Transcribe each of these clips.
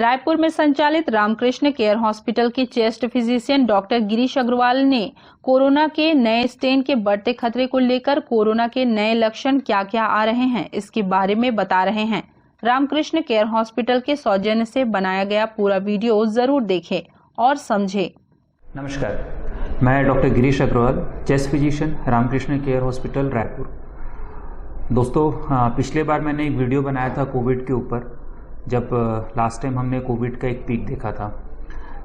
रायपुर में संचालित Ramkrishna care hospital के chest physician doctor Girish Agrawal ने कोरोना के नए स्ट्रेन के बढ़ते खतरे को लेकर कोरोना के नए लक्षण क्या क्या आ रहे हैं इसके बारे में बता रहे हैं। रामकृष्ण केयर हॉस्पिटल के सौजन्य से बनाया गया पूरा वीडियो जरूर देखें और समझें। नमस्कार, मैं doctor Girish Agrawal, chest physician, Ramkrishna care hospital, Raipur. दोस्तों, पिछले बार मैंने एक वीडियो बनाया था कोविड के ऊपर, जब लास्ट टाइम हमने कोविड का एक पीक देखा था।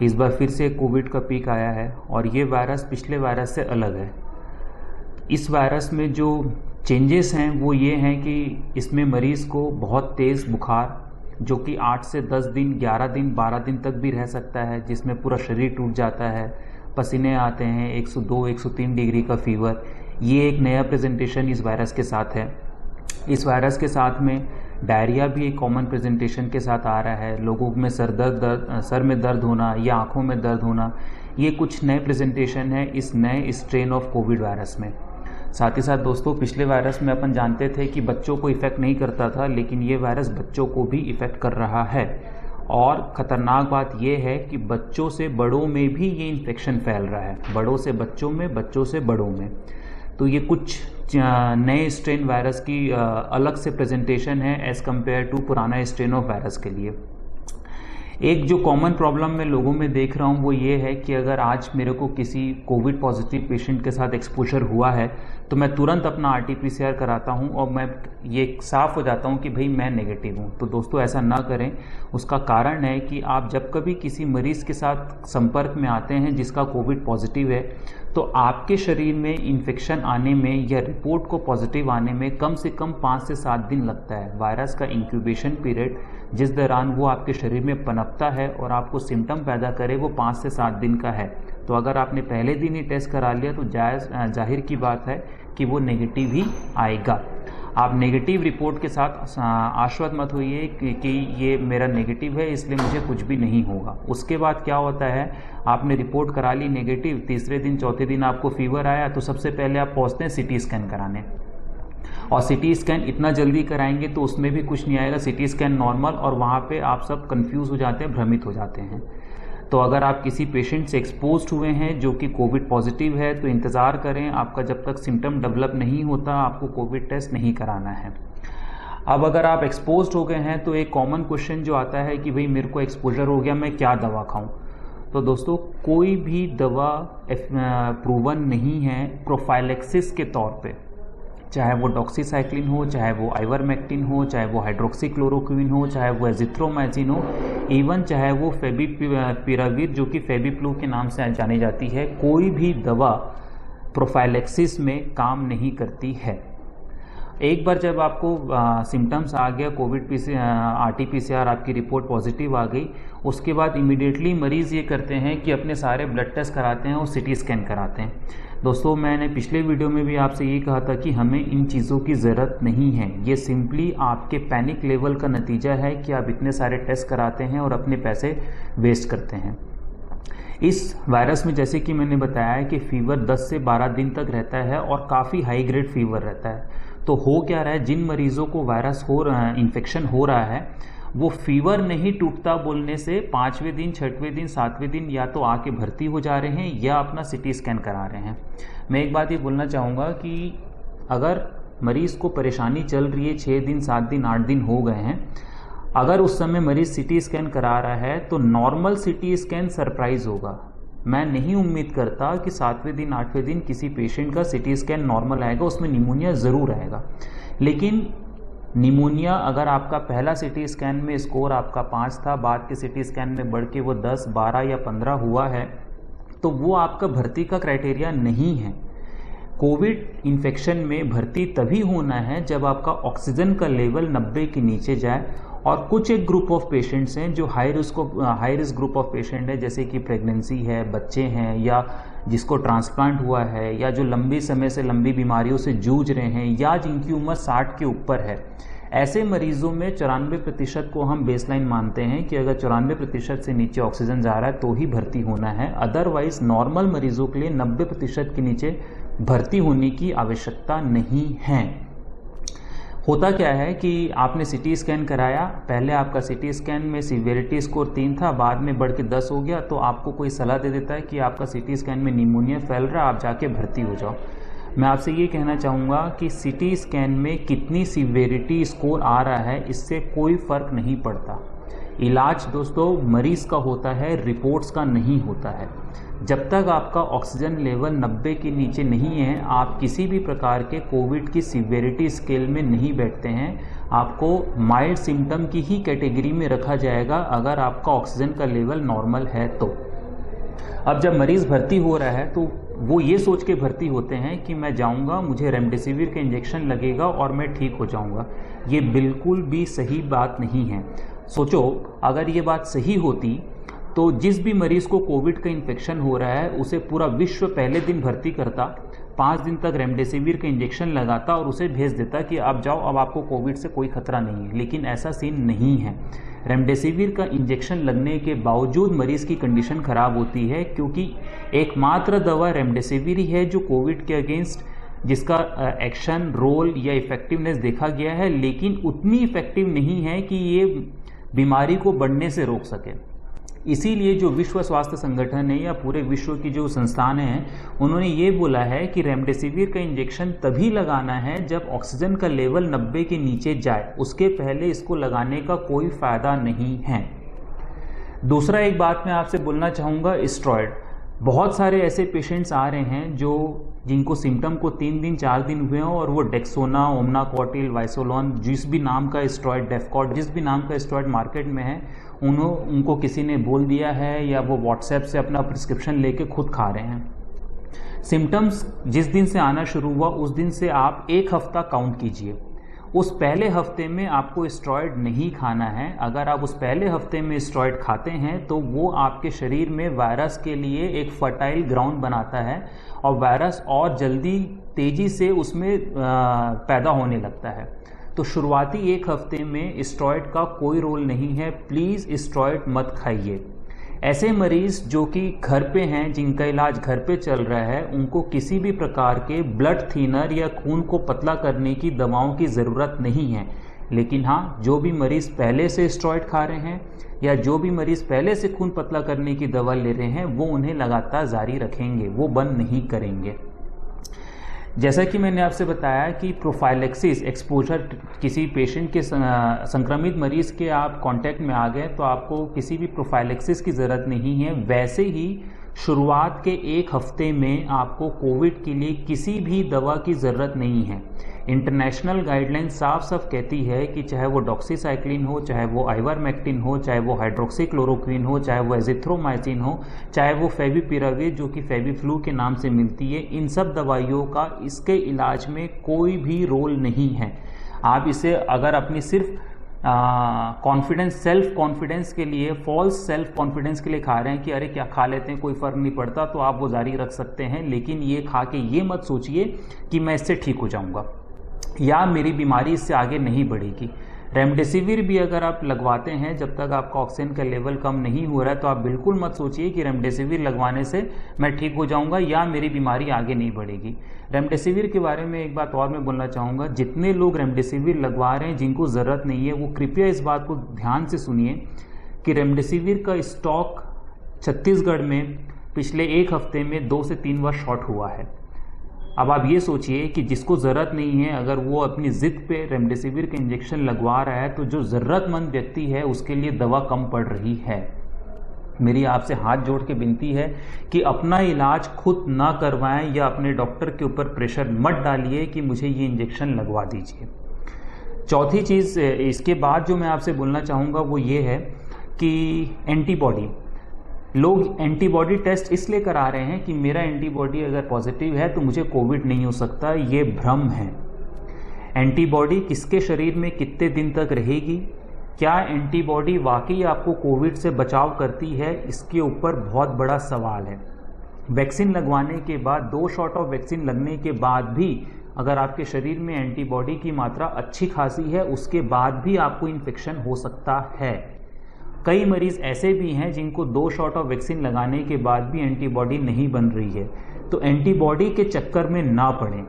इस बार फिर से कोविड का पीक आया है और ये वायरस पिछले वायरस से अलग है। इस वायरस में जो चेंजेस हैं वो ये हैं कि इसमें मरीज़ को बहुत तेज़ बुखार, जो कि 8 से 10 दिन, 11 दिन, 12 दिन तक भी रह सकता है, जिसमें पूरा शरीर टूट जाता है, पसीने आते हैं, 102, 103 डिग्री का फीवर। ये एक नया प्रेजेंटेशन इस वायरस के साथ है। इस वायरस के साथ में डायरिया भी एक कॉमन प्रेजेंटेशन के साथ आ रहा है। लोगों में सर में दर्द होना या आँखों में दर्द होना, ये कुछ नए प्रेजेंटेशन है इस नए स्ट्रेन ऑफ कोविड वायरस में। साथ ही साथ दोस्तों, पिछले वायरस में अपन जानते थे कि बच्चों को इफ़ेक्ट नहीं करता था, लेकिन ये वायरस बच्चों को भी इफ़ेक्ट कर रहा है। और ख़तरनाक बात यह है कि बच्चों से बड़ों में भी ये इन्फेक्शन फैल रहा है, बड़ों से बच्चों में, बच्चों से बड़ों में। तो ये कुछ नए स्ट्रेन वायरस की अलग से प्रेजेंटेशन है एज़ कम्पेयर टू पुराना स्ट्रेन ऑफ वायरस के लिए। एक जो कॉमन प्रॉब्लम मैं लोगों में देख रहा हूँ वो ये है कि अगर आज मेरे को किसी कोविड पॉजिटिव पेशेंट के साथ एक्सपोजर हुआ है तो मैं तुरंत अपना RT-PCR कराता हूँ और मैं ये साफ़ हो जाता हूँ कि भाई मैं नेगेटिव हूँ। तो दोस्तों, ऐसा ना करें। उसका कारण है कि आप जब कभी किसी मरीज़ के साथ संपर्क में आते हैं जिसका कोविड पॉजिटिव है, तो आपके शरीर में इन्फेक्शन आने में या रिपोर्ट को पॉजिटिव आने में कम से कम 5 से 7 दिन लगता है। वायरस का इंक्यूबेशन पीरियड, जिस दौरान वो आपके शरीर में पनपता है और आपको सिम्टम पैदा करे, वो 5 से 7 दिन का है। तो अगर आपने पहले दिन ही टेस्ट करा लिया तो जाहिर की बात है कि वो नेगेटिव ही आएगा। आप नेगेटिव रिपोर्ट के साथ आश्वस्त मत होइए कि ये मेरा नेगेटिव है इसलिए मुझे कुछ भी नहीं होगा। उसके बाद क्या होता है, आपने रिपोर्ट करा ली नेगेटिव, तीसरे दिन, चौथे दिन आपको फीवर आया तो सबसे पहले आप पहुँचते हैं CT स्कैन कराने। और CT स्कैन इतना जल्दी कराएंगे तो उसमें भी कुछ नहीं आएगा, CT स्कैन नॉर्मल, और वहाँ पे आप सब कंफ्यूज हो जाते हैं, भ्रमित हो जाते हैं। तो अगर आप किसी पेशेंट से एक्सपोज्ड हुए हैं जो कि कोविड पॉजिटिव है तो इंतज़ार करें। आपका जब तक सिम्टम डेवलप नहीं होता आपको कोविड टेस्ट नहीं कराना है। अब अगर आप एक्सपोज्ड हो गए हैं तो एक कॉमन क्वेश्चन जो आता है कि भाई मेरे को एक्सपोजर हो गया, मैं क्या दवा खाऊं? तो दोस्तों, कोई भी दवा प्रूवन नहीं है प्रोफाइलेक्सिस के तौर पे, चाहे वो डॉक्सीसाइक्लिन हो, चाहे वो आइवरमेक्टिन हो, चाहे वो हाइड्रोक्सीक्लोरोक्विन हो, चाहे वो एजिथ्रोमाइसिन हो, इवन चाहे वो फेविपिराविर जो कि फेविप्लू के नाम से जानी जाती है, कोई भी दवा प्रोफाइलेक्सिस में काम नहीं करती है। एक बार जब आपको सिम्टम्स आ गया, कोविड RT-PCR आपकी रिपोर्ट पॉजिटिव आ गई, उसके बाद इमीडिएटली मरीज़ ये करते हैं कि अपने सारे ब्लड टेस्ट कराते हैं और CT स्कैन कराते हैं। दोस्तों, मैंने पिछले वीडियो में भी आपसे ये कहा था कि हमें इन चीज़ों की ज़रूरत नहीं है। ये सिंपली आपके पैनिक लेवल का नतीजा है कि आप इतने सारे टेस्ट कराते हैं और अपने पैसे वेस्ट करते हैं। इस वायरस में जैसे कि मैंने बताया है कि फीवर 10 से 12 दिन तक रहता है और काफ़ी हाई ग्रेड फीवर रहता है। तो हो क्या रहा है, जिन मरीज़ों को वायरस इन्फेक्शन हो रहा है वो फीवर नहीं टूटता बोलने से 5वें दिन, 6वें दिन, 7वें दिन या तो आके भर्ती हो जा रहे हैं या अपना CT स्कैन करा रहे हैं। मैं एक बात ये बोलना चाहूँगा कि अगर मरीज़ को परेशानी चल रही है, 6 दिन, 7 दिन, 8 दिन हो गए हैं, अगर उस समय मरीज़ CT स्कैन करा रहा है तो नॉर्मल CT स्कैन सरप्राइज़ होगा। मैं नहीं उम्मीद करता कि 7वें दिन, 8वें दिन किसी पेशेंट का CT स्कैन नॉर्मल आएगा, उसमें निमोनिया ज़रूर आएगा। लेकिन निमोनिया अगर आपका पहला CT स्कैन में स्कोर आपका 5 था, बाद के CT स्कैन में बढ़ के वो 10, 12 या 15 हुआ है, तो वो आपका भर्ती का क्राइटेरिया नहीं है। कोविड इन्फेक्शन में भर्ती तभी होना है जब आपका ऑक्सीजन का लेवल 90 के नीचे जाए। और कुछ एक ग्रुप ऑफ पेशेंट्स हैं जो high risk group of patient है, जैसे कि प्रेगनेंसी है, बच्चे हैं, या जिसको ट्रांसप्लांट हुआ है, या जो लंबी समय से लंबी बीमारियों से जूझ रहे हैं, या जिनकी उम्र 60 के ऊपर है। ऐसे मरीजों में 94% को हम बेसलाइन मानते हैं कि अगर 94% से नीचे ऑक्सीजन जा रहा है तो ही भर्ती होना है। अदरवाइज नॉर्मल मरीजों के लिए 90% के नीचे भर्ती होने की आवश्यकता नहीं है। होता क्या है कि आपने सिटी स्कैन कराया, पहले आपका सिटी स्कैन में सीवियरिटी स्कोर 3 था, बाद में बढ़ के 10 हो गया, तो आपको कोई सलाह दे देता है कि आपका सिटी स्कैन में निमोनिया फैल रहा है, आप जाके भर्ती हो जाओ। मैं आपसे ये कहना चाहूँगा कि सिटी स्कैन में कितनी सीवियरिटी स्कोर आ रहा है इससे कोई फ़र्क नहीं पड़ता। इलाज दोस्तों मरीज़ का होता है, रिपोर्ट्स का नहीं होता है। जब तक आपका ऑक्सीजन लेवल 90 के नीचे नहीं है, आप किसी भी प्रकार के कोविड की सीवियरिटी स्केल में नहीं बैठते हैं। आपको माइल्ड सिम्टम की ही कैटेगरी में रखा जाएगा अगर आपका ऑक्सीजन का लेवल नॉर्मल है तो। अब जब मरीज़ भर्ती हो रहा है तो वो ये सोच के भर्ती होते हैं कि मैं जाऊंगा, मुझे रेमडेसिविर का इंजेक्शन लगेगा और मैं ठीक हो जाऊंगा। ये बिल्कुल भी सही बात नहीं है। सोचो, अगर ये बात सही होती तो जिस भी मरीज़ को कोविड का इन्फेक्शन हो रहा है उसे पूरा विश्व पहले दिन भर्ती करता, 5 दिन तक रेमडेसिविर का इंजेक्शन लगाता और उसे भेज देता कि आप जाओ, अब आपको कोविड से कोई खतरा नहीं है। लेकिन ऐसा सीन नहीं है। रेमडेसिविर का इंजेक्शन लगने के बावजूद मरीज़ की कंडीशन ख़राब होती है, क्योंकि एकमात्र दवा रेमडेसिविर ही है जो कोविड के अगेंस्ट जिसका एक्शन, रोल या इफ़ेक्टिवनेस देखा गया है, लेकिन उतनी इफ़ेक्टिव नहीं है कि ये बीमारी को बढ़ने से रोक सके। इसीलिए जो विश्व स्वास्थ्य संगठन है या पूरे विश्व की जो संस्थान हैं, उन्होंने ये बोला है कि रेमडेसिविर का इंजेक्शन तभी लगाना है जब ऑक्सीजन का लेवल 90 के नीचे जाए, उसके पहले इसको लगाने का कोई फ़ायदा नहीं है। दूसरा एक बात मैं आपसे बोलना चाहूँगा, स्टेरॉयड। बहुत सारे ऐसे पेशेंट्स आ रहे हैं जिनको सिम्टम को 3 दिन 4 दिन हुए हों और वो डेक्सोना, ओमनाकोटिल, वाइसोलोन, जिस भी नाम का स्टेरॉयड, डेफकॉट, जिस भी नाम का स्टेरॉयड मार्केट में है, उनको किसी ने बोल दिया है या वो व्हाट्सएप से अपना प्रिस्क्रिप्शन लेके खुद खा रहे हैं। सिम्टम्स जिस दिन से आना शुरू हुआ उस दिन से आप 1 हफ्ता काउंट कीजिए। उस पहले हफ्ते में आपको स्टेरॉयड नहीं खाना है। अगर आप उस पहले हफ्ते में स्टेरॉयड खाते हैं तो वो आपके शरीर में वायरस के लिए एक फर्टाइल ग्राउंड बनाता है और वायरस और जल्दी तेज़ी से उसमें पैदा होने लगता है। तो शुरुआती 1 हफ्ते में स्टेरॉयड का कोई रोल नहीं है। प्लीज़ स्टेरॉयड मत खाइए। ऐसे मरीज़ जो कि घर पे हैं, जिनका इलाज घर पे चल रहा है, उनको किसी भी प्रकार के ब्लड थिनर या खून को पतला करने की दवाओं की ज़रूरत नहीं है। लेकिन हाँ, जो भी मरीज़ पहले से स्टेरॉयड खा रहे हैं या जो भी मरीज़ पहले से खून पतला करने की दवा ले रहे हैं, वो उन्हें लगातार जारी रखेंगे, वो बंद नहीं करेंगे। जैसा कि मैंने आपसे बताया कि प्रोफाइलेक्सिस, एक्सपोजर, किसी पेशेंट के संक्रमित मरीज़ के आप कांटेक्ट में आ गए तो आपको किसी भी प्रोफाइलेक्सिस की ज़रूरत नहीं है। वैसे ही शुरुआत के 1 हफ्ते में आपको कोविड के लिए किसी भी दवा की ज़रूरत नहीं है। इंटरनेशनल गाइडलाइन साफ साफ कहती है कि चाहे वो डॉक्सीसाइक्लिन हो, चाहे वो आइवरमेक्टिन हो, चाहे वो हाइड्रोक्सीक्लोरोक्विन हो, चाहे वो एजिथ्रोमाइसिन हो, चाहे वो फेविपिराविर जो कि फेविफ्लू के नाम से मिलती है, इन सब दवाइयों का इसके इलाज में कोई भी रोल नहीं है। आप इसे अगर अपनी सिर्फ कॉन्फिडेंस, सेल्फ कॉन्फिडेंस के लिए, फॉल्स सेल्फ कॉन्फिडेंस के लिए खा रहे हैं कि अरे क्या खा लेते हैं, कोई फ़र्क नहीं पड़ता, तो आप वो जारी रख सकते हैं। लेकिन ये खा के ये मत सोचिए कि मैं इससे ठीक हो जाऊंगा या मेरी बीमारी इससे आगे नहीं बढ़ेगी। रेमडेसिविर भी अगर आप लगवाते हैं जब तक आपका ऑक्सीजन का लेवल कम नहीं हो रहा है, तो आप बिल्कुल मत सोचिए कि रेमडेसिविर लगवाने से मैं ठीक हो जाऊंगा या मेरी बीमारी आगे नहीं बढ़ेगी। रेमडेसिविर के बारे में एक बात और मैं बोलना चाहूँगा, जितने लोग रेमडेसिविर लगवा रहे हैं जिनको ज़रूरत नहीं है, वो कृपया इस बात को ध्यान से सुनिए कि रेमडेसिविर का स्टॉक छत्तीसगढ़ में पिछले 1 हफ्ते में 2 से 3 बार शॉर्ट हुआ है। अब आप ये सोचिए कि जिसको ज़रूरत नहीं है, अगर वो अपनी ज़िद पे रेमडेसिविर का इंजेक्शन लगवा रहा है, तो जो ज़रूरतमंद व्यक्ति है उसके लिए दवा कम पड़ रही है। मेरी आपसे हाथ जोड़ के विनती है कि अपना इलाज खुद ना करवाएं या अपने डॉक्टर के ऊपर प्रेशर मत डालिए कि मुझे ये इंजेक्शन लगवा दीजिए। चौथी चीज़ इसके बाद जो मैं आपसे बोलना चाहूँगा वो ये है कि एंटीबॉडी, लोग एंटीबॉडी टेस्ट इसलिए करा रहे हैं कि मेरा एंटीबॉडी अगर पॉजिटिव है तो मुझे कोविड नहीं हो सकता। ये भ्रम है। एंटीबॉडी किसके शरीर में कितने दिन तक रहेगी, क्या एंटीबॉडी वाकई आपको कोविड से बचाव करती है, इसके ऊपर बहुत बड़ा सवाल है। वैक्सीन लगवाने के बाद 2 शॉट ऑफ वैक्सीन लगने के बाद भी अगर आपके शरीर में एंटीबॉडी की मात्रा अच्छी खासी है, उसके बाद भी आपको इन्फेक्शन हो सकता है। कई मरीज़ ऐसे भी हैं जिनको 2 शॉट ऑफ वैक्सीन लगाने के बाद भी एंटीबॉडी नहीं बन रही है। तो एंटीबॉडी के चक्कर में ना पड़ें।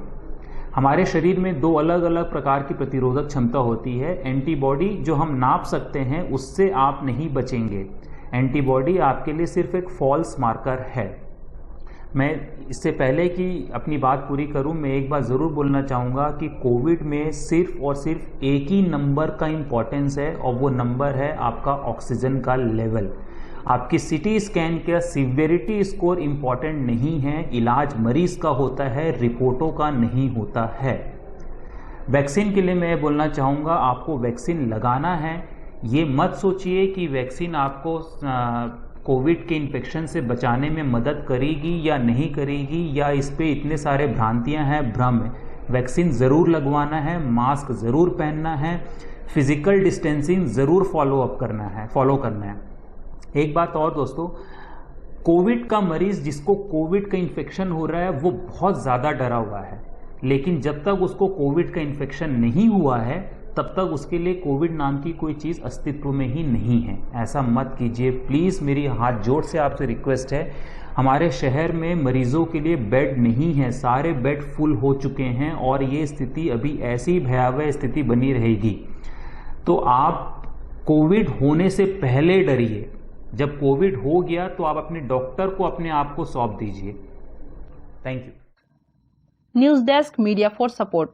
हमारे शरीर में दो अलग अलग प्रकार की प्रतिरोधक क्षमता होती है। एंटीबॉडी जो हम नाप सकते हैं उससे आप नहीं बचेंगे। एंटीबॉडी आपके लिए सिर्फ एक फॉल्स मार्कर है। मैं इससे पहले कि अपनी बात पूरी करूं, मैं एक बात ज़रूर बोलना चाहूँगा कि कोविड में सिर्फ और सिर्फ एक ही नंबर का इम्पॉर्टेंस है और वो नंबर है आपका ऑक्सीजन का लेवल। आपकी सीटी स्कैन का सीवियरिटी स्कोर इम्पॉर्टेंट नहीं है। इलाज मरीज का होता है, रिपोर्टों का नहीं होता है। वैक्सीन के लिए मैं बोलना चाहूँगा, आपको वैक्सीन लगाना है। ये मत सोचिए कि वैक्सीन आपको कोविड के इन्फेक्शन से बचाने में मदद करेगी या नहीं करेगी, या इस पे इतने सारे भ्रांतियां हैं, भ्रम है। वैक्सीन ज़रूर लगवाना है, मास्क ज़रूर पहनना है, फिजिकल डिस्टेंसिंग ज़रूर फॉलो करना है। एक बात और दोस्तों, कोविड का मरीज जिसको कोविड का इन्फेक्शन हो रहा है वो बहुत ज़्यादा डरा हुआ है, लेकिन जब तक उसको कोविड का इन्फेक्शन नहीं हुआ है तब तक उसके लिए कोविड नाम की कोई चीज़ अस्तित्व में ही नहीं है। ऐसा मत कीजिए प्लीज़, मेरी हाथ जोड़ से आपसे रिक्वेस्ट है। हमारे शहर में मरीजों के लिए बेड नहीं है, सारे बेड फुल हो चुके हैं और ये स्थिति अभी ऐसी भयावह स्थिति बनी रहेगी। तो आप कोविड होने से पहले डरिए, जब कोविड हो गया तो आप अपने डॉक्टर को अपने आप को सौंप दीजिए। Thank you. News desk, media for support.